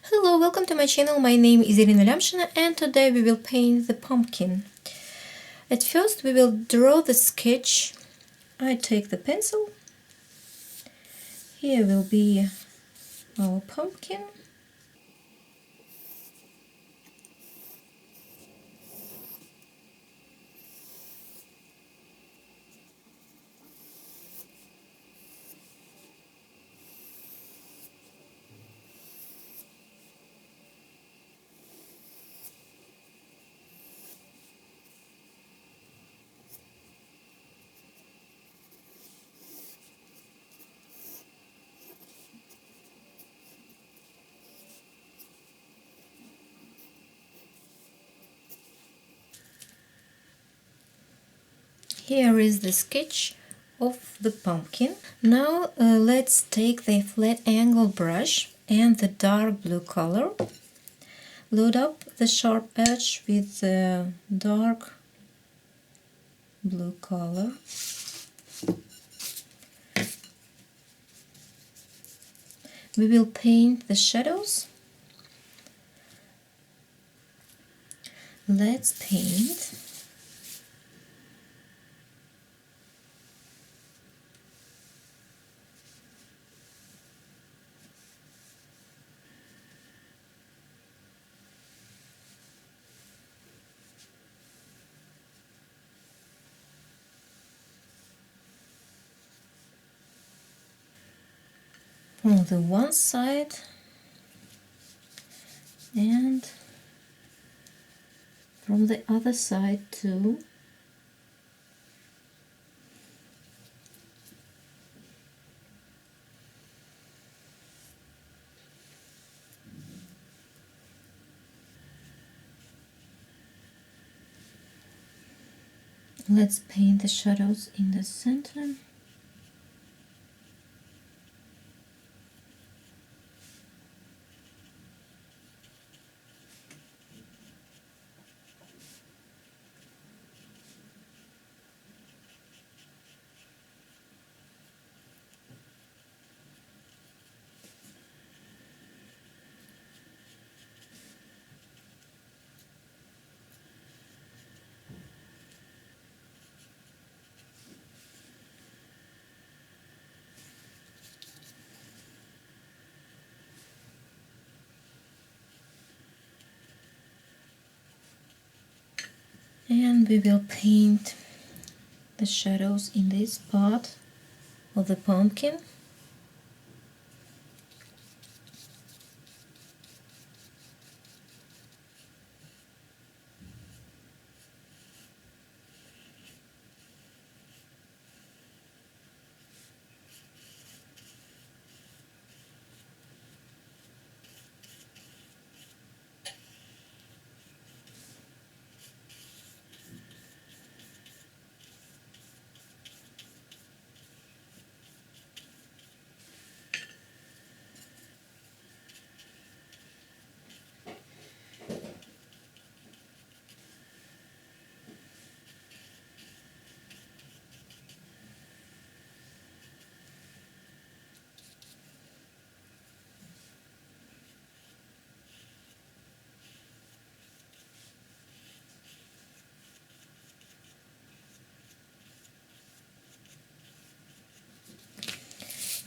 Hello, welcome to my channel. My name is Irina Lyamshina and today we will paint the pumpkin. At first we will draw the sketch. I take the pencil. Here will be our pumpkin. Here is the sketch of the pumpkin. Now let's take the flat angle brush and the dark blue color. Load up the sharp edge with the dark blue color. We will paint the shadows. Let's paint. From the one side and from the other side too. Let's paint the shadows in the center. And we will paint the shadows in this part of the pumpkin.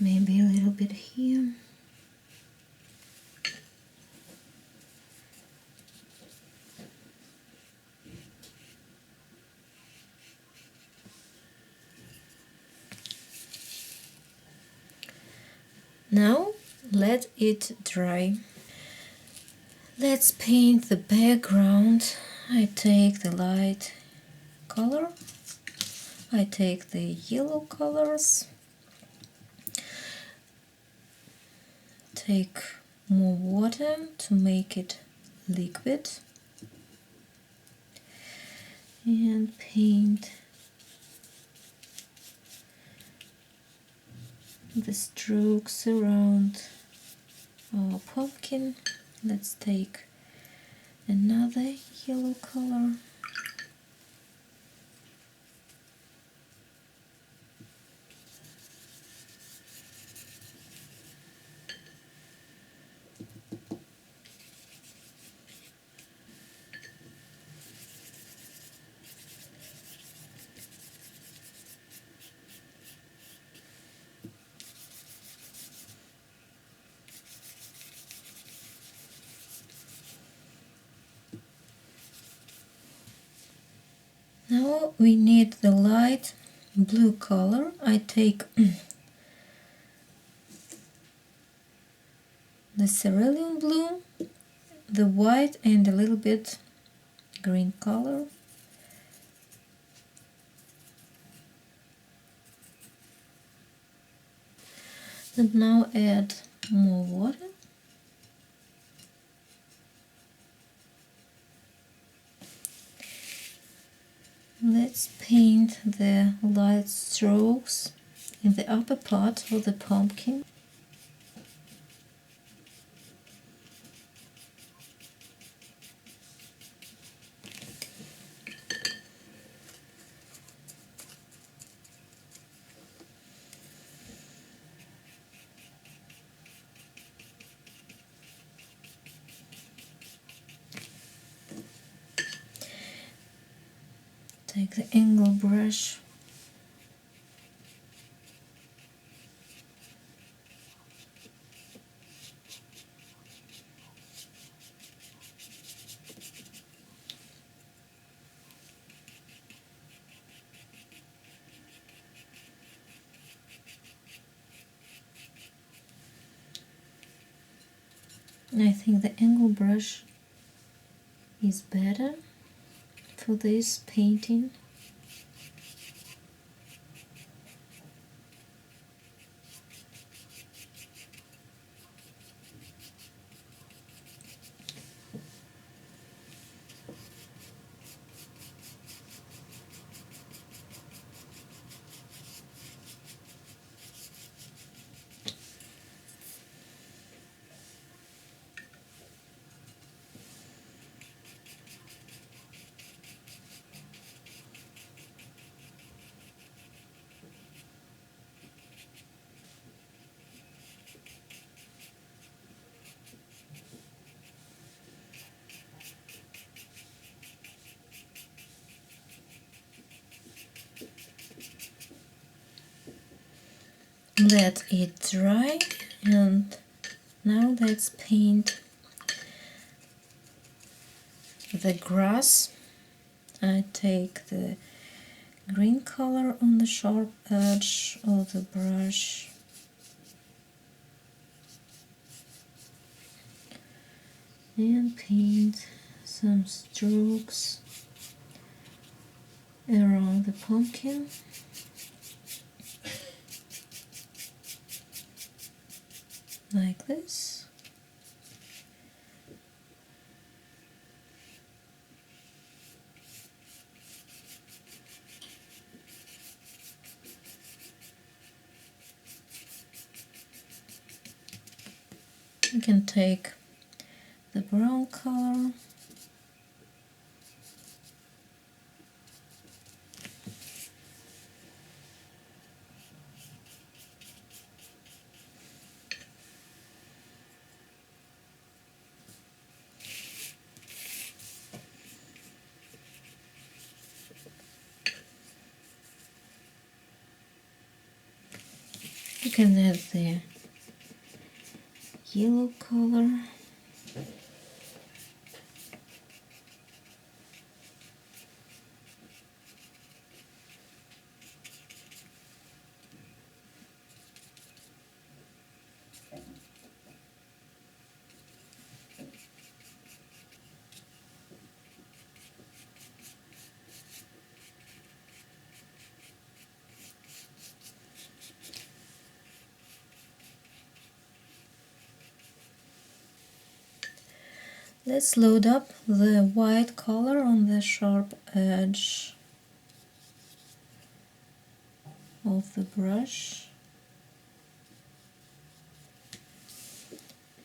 Maybe a little bit here. Now let it dry. Let's paint the background. I take the light color. I take the yellow colors. Take more water to make it liquid. And paint the strokes around our pumpkin. Let's take another yellow color. Now we need the light blue color. I take the cerulean blue, the white and a little bit green color. And now add more water. Let's paint the light strokes in the upper part of the pumpkin. Take the angle brush . I think the angle brush is better for this painting. Let it dry, and now let's paint the grass. I take the green color on the sharp edge of the brush and paint some strokes around the pumpkin. Like this. You can take the brown color . You can add the yellow color . Let's load up the white color on the sharp edge of the brush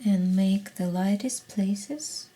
and make the lightest places.